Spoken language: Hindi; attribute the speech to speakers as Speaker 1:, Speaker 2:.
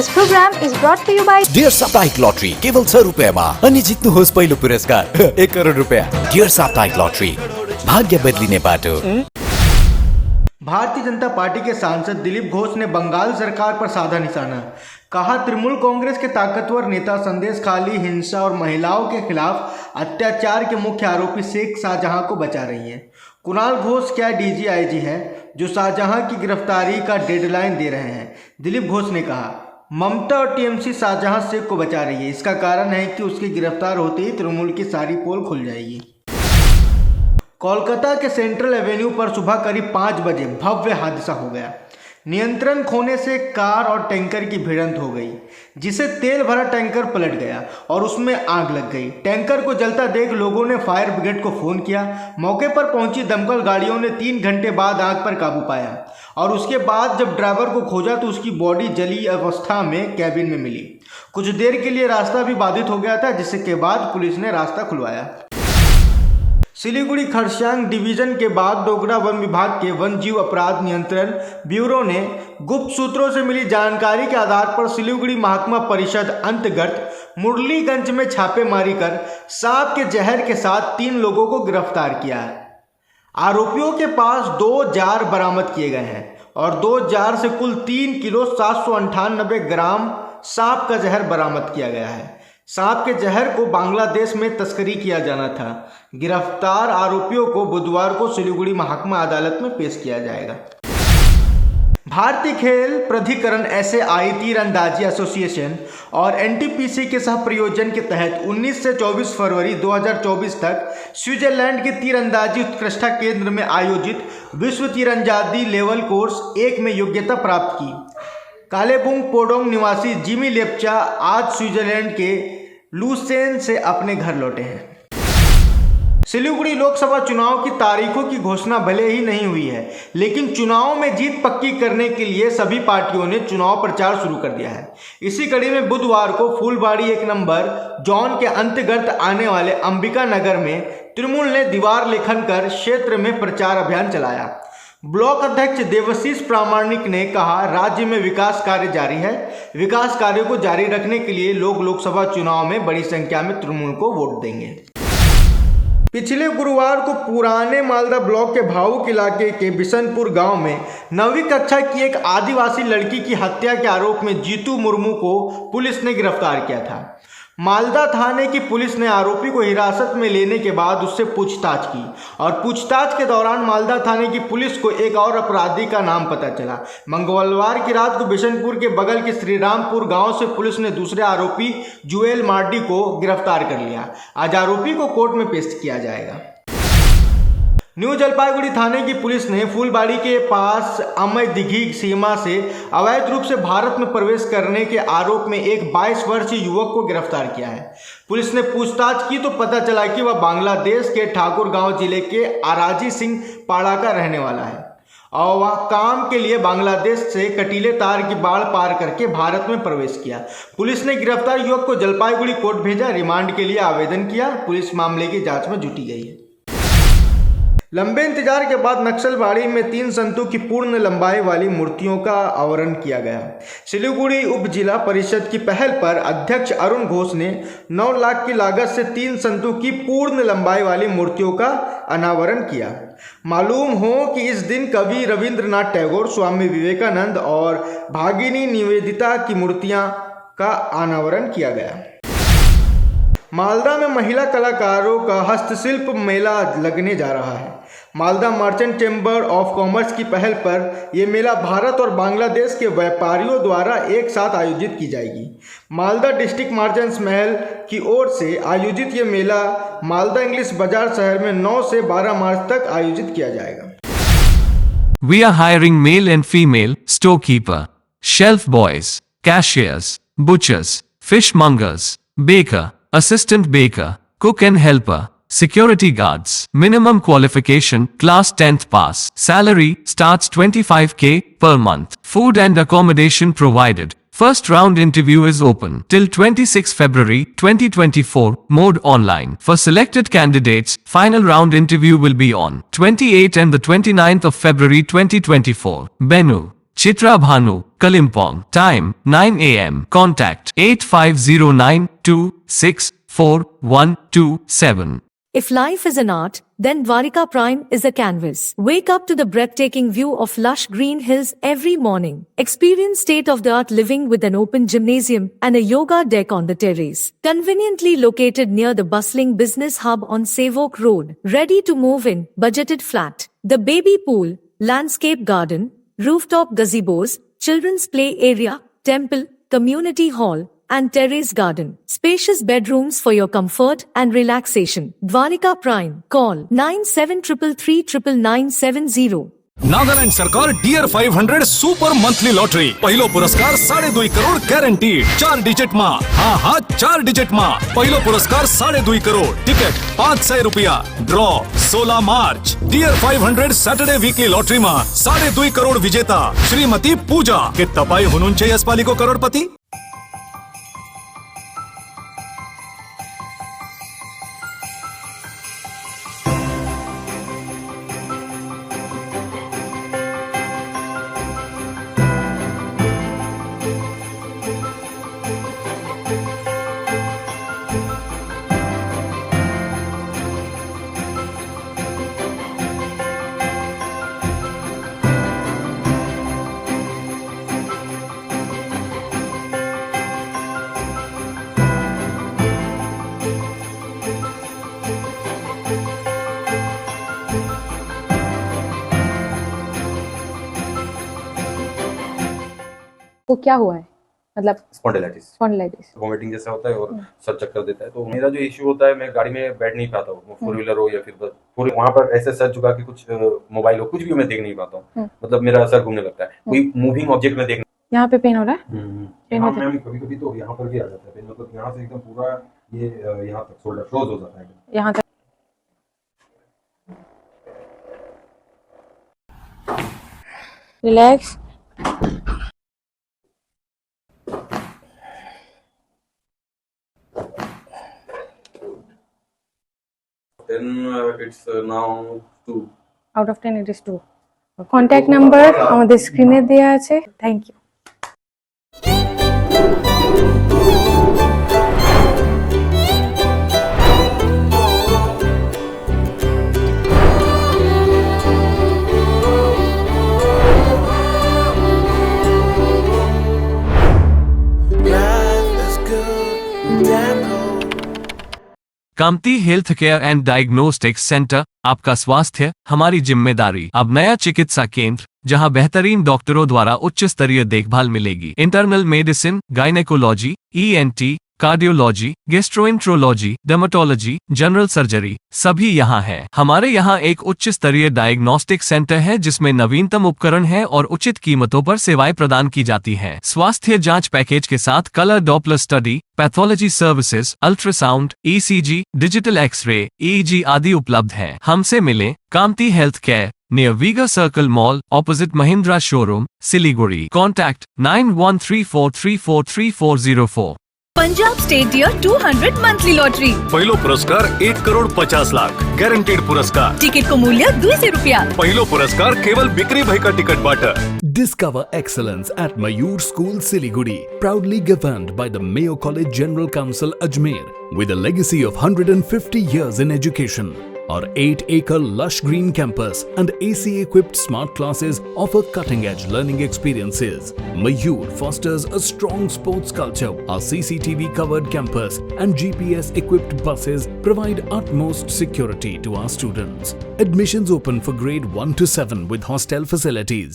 Speaker 1: This program is brought to you by
Speaker 2: dear साप्ताहिक लॉटरी केवल 6 रुपयामा अनि जित्नुहोस् पहिलो पुरस्कार 1 करोड रुपया। डियर साप्ताहिक लॉटरी, भाग्य बदलिने बाटो।
Speaker 3: भारतीय जनता पार्टी के सांसद दिलीप घोष ने बंगाल सरकार पर साधा निशाना। कहा, तृणमूल कांग्रेस के ताकतवर नेता संदेश खाली हिंसा और महिलाओं के खिलाफ अत्याचार के मुख्य आरोपी शेख शाहजहां को बचा रही हैं। कुणाल घोष क्या डीजीआईजी है जो शाहजहां की गिरफ्तारी का डेडलाइन दे रहे हैं? दिलीप घोष ने कहा, ममता और टीएमसी शाहजहां शेख को बचा रही है। इसका कारण है कि उसके गिरफ्तार होते ही तृणमूल की सारी पोल खुल जाएगी। कोलकाता के सेंट्रल एवेन्यू पर सुबह करीब 5 बजे भव्य हादसा हो गया। नियंत्रण खोने से कार और टैंकर की भिड़ंत हो गई, जिसे तेल भरा टैंकर पलट गया और उसमें आग लग गई। टैंकर को जलता देख लोगों ने फायर ब्रिगेड को फोन किया। मौके पर पहुंची दमकल गाड़ियों ने 3 घंटे बाद आग पर काबू पाया और उसके बाद जब ड्राइवर को खोजा तो उसकी बॉडी जली अवस्था में कैबिन में मिली। कुछ देर के लिए रास्ता भी बाधित हो गया था, जिसके बाद पुलिस ने रास्ता खुलवाया। सिलीगुड़ी खरसांग डिवीजन के बागडोगरा वन विभाग के वन जीव अपराध नियंत्रण ब्यूरो ने गुप्त सूत्रों से मिली जानकारी के आधार पर सिलीगुड़ी महकमा परिषद अंतर्गत मुरलीगंज में छापेमारी कर सांप के जहर के साथ 3 लोगों को गिरफ्तार किया है। आरोपियों के पास 2 जार बरामद किए गए हैं और 2 जार से कुल 3 किलो 798 ग्राम सांप का जहर बरामद किया गया है। सांप के जहर को बांग्लादेश में तस्करी किया जाना था। गिरफ्तार आरोपियों को बुधवार को सिलीगुड़ी महकमा अदालत में पेश किया जाएगा। भारतीय खेल प्राधिकरण SAI तीरंदाजी एसोसिएशन और NTPC के सह प्रयोजन के तहत 19 से 24 फरवरी 2024 तक स्विट्जरलैंड के तीरंदाजी उत्कृष्टता केंद्र में आयोजित विश्व तीरंदाजी लेवल कोर्स 1 में योग्यता प्राप्त की। कालेबुंग पोडोंग निवासी जिमी लेप्चा आज स्विट्जरलैंड के लुसेन से अपने घर लौटे हैं। सिलीगुड़ी लोकसभा चुनाव की तारीखों की घोषणा भले ही नहीं हुई है, लेकिन चुनाव में जीत पक्की करने के लिए सभी पार्टियों ने चुनाव प्रचार शुरू कर दिया है। इसी कड़ी में बुधवार को फूलबाड़ी 1 नंबर जोन के अंतर्गत आने वाले अंबिका नगर में तृणमूल ने दीवार लेखन कर क्षेत्र में प्रचार अभियान चलाया। ब्लॉक अध्यक्ष देवशीष प्रामाणिक ने कहा, राज्य में विकास कार्य जारी है। विकास कार्यों को जारी रखने के लिए लोग लोकसभा चुनाव में बड़ी संख्या में तृणमूल को वोट देंगे। पिछले गुरुवार को पुराने मालदा ब्लॉक के भावुक इलाके के बिशनपुर गांव में 9वीं कक्षा की एक आदिवासी लड़की की हत्या के आरोप में जीतू मुर्मू को पुलिस ने गिरफ्तार किया था। मालदा थाने की पुलिस ने आरोपी को हिरासत में लेने के बाद उससे पूछताछ की और पूछताछ के दौरान मालदा थाने की पुलिस को एक और अपराधी का नाम पता चला। मंगलवार की रात को बिशनपुर के बगल के श्रीरामपुर गांव से पुलिस ने दूसरे आरोपी जुएल मार्डी को गिरफ्तार कर लिया। आज आरोपी को कोर्ट में पेश किया जाएगा। न्यू जलपाईगुड़ी थाने की पुलिस ने फूलबाड़ी के पास अमय दिघी सीमा से अवैध रूप से भारत में प्रवेश करने के आरोप में एक 22 वर्षीय युवक को गिरफ्तार किया है। पुलिस ने पूछताछ की तो पता चला कि वह बांग्लादेश के ठाकुरगांव जिले के आराजी सिंह पाड़ा का रहने वाला है और वह काम के लिए बांग्लादेश से कटीले तार की बाड़ पार करके भारत में प्रवेश किया। पुलिस ने गिरफ्तार युवक को जलपाईगुड़ी कोर्ट भेजा, रिमांड के लिए आवेदन किया। पुलिस मामले की जाँच में जुटी गई है। लंबे इंतजार के बाद नक्सलबाड़ी में 3 संतों की पूर्ण लंबाई वाली मूर्तियों का अनावरण किया गया। सिलीगुड़ी उप जिला परिषद की पहल पर अध्यक्ष अरुण घोष ने 9 लाख की लागत से 3 संतों की पूर्ण लंबाई वाली मूर्तियों का अनावरण किया। मालूम हो कि इस दिन कवि रविंद्रनाथ टैगोर, स्वामी विवेकानंद और भागिनी निवेदिता की मूर्तियां का अनावरण किया गया। मालदा में महिला कलाकारों का हस्तशिल्प मेला लगने जा रहा है। Malda merchant chamber of commerce की पहल पर यह मेला भारत और बांग्लादेश के व्यापारियों द्वारा एक साथ आयोजित की जाएगी। मालदा डिस्ट्रिक्ट मर्चेंट्स महल की ओर से आयोजित यह मेला मालदा इंग्लिश बाजार शहर में 9 से 12 मार्च तक आयोजित किया जाएगा।
Speaker 4: We are hiring male and female storekeeper, shelf boys, cashiers, butchers, fishmongers, baker, assistant baker, cook and helper, security guards. Minimum qualification, class 10th pass. Salary starts 25k per month. Food and accommodation provided. First round interview is open till 26 February 2024, mode online. For selected candidates, final round interview will be on 28 and the 29th of February 2024. Benue, Chitra Bhanu, Kalimpong. Time 9 a.m. Contact 8509264127.
Speaker 5: If life is an art, then Dwarika Prime is a canvas. Wake up to the breathtaking view of lush green hills every morning. Experience state-of-the-art living with an open gymnasium and a yoga deck on the terrace. Conveniently located near the bustling business hub on Savok Road. Ready to move in, budgeted flat. The baby pool, landscape garden, rooftop gazebos, children's play area, temple, community hall, and terrace garden. Spacious bedrooms for your comfort and relaxation. Dwarika Prime. Call 9733399970.
Speaker 6: Nagaland सरकार डियर 500 सुपर मंथली लॉटरी पहिलो पुरस्कार 2.5 करोड़ गारंटीड 4 डिजिट मा हाँ 4 डिजिट मा पहिलो पुरस्कार 2.5 करोड़ टिकट 500 रुपया ड्रॉ 16 मार्च डियर 500 सैटरडे वीकली लॉटरी मा 2.5 करोड़ विजेता श्रीमती पूजा के तपाई हुनुंचे यसपाली को करोड़पति।
Speaker 1: वो क्या हुआ है, मतलब
Speaker 7: स्पॉन्डिलाइटिस वोमिटिंग जैसा होता है और सर चक्कर देता है। तो मेरा जो इश्यू होता है, मैं गाड़ी में बैठ नहीं पाता हूँ, फोर व्हीलर हो या फिर पूरे वहाँ पर ऐसे सर झुका के कुछ मोबाइल हो कुछ भी मैं देख नहीं पाता हूँ, मतलब मेरा सर घूमने लगता है, कोई मूविंग ऑब्जेक्ट में देख।
Speaker 1: यहाँ पे पेन हो रहा है?
Speaker 7: मैम कभी कभी तो यहाँ पर भी आ जाता है पेन, मतलब यहाँ से एकदम पूरा ये यहाँ तक शोल्डर क्लोज हो जाता है
Speaker 1: यहाँ तक। Relax.
Speaker 7: Then it's now 2
Speaker 1: out of 10 it is 2. Contact number আমাদের স্ক্রিনে দেয়া আছে। Thank you.
Speaker 4: Kamati health care and diagnostics centre, आपका स्वास्थ्य हमारी जिम्मेदारी। अब नया चिकित्सा केंद्र जहां बेहतरीन डॉक्टरों द्वारा उच्च स्तरीय देखभाल मिलेगी। Internal medicine, gynaecology, ENT, cardiology, gastroenterology, dermatology, general surgery सभी यहाँ है। हमारे यहाँ एक उच्च स्तरीय डायग्नोस्टिक सेंटर है जिसमें नवीनतम उपकरण है और उचित कीमतों पर सेवाएं प्रदान की जाती हैं। स्वास्थ्य जांच पैकेज के साथ colour doppler study, pathology services, ultrasound, ECG, digital x-ray, EEG आदि उपलब्ध है। हमसे मिले Kamati health care, near Vega circle mall, opposite Mahindra showroom, Siliguri. Contact 9134343404।
Speaker 5: Punjab state dear 200 monthly lottery.
Speaker 6: पहिलो पुरस्कार 1 करोड़ 50 लाख गारंटीड पुरस्कार।
Speaker 5: टिकट को मूल्य 200 रुपया।
Speaker 6: पहिलो पुरस्कार केवल बिक्री भाई का ticket Bata.
Speaker 2: Discover excellence at Mayur School, Siliguri, proudly governed by the Mayo College General Council, Ajmer, with a legacy of 150 years in education. Our 8-acre lush green campus and AC-equipped smart classes offer cutting-edge learning experiences. Mayur fosters a strong sports culture. Our CCTV-covered campus and GPS-equipped buses provide utmost security to our students. Admissions open for grade 1 to 7 with hostel facilities.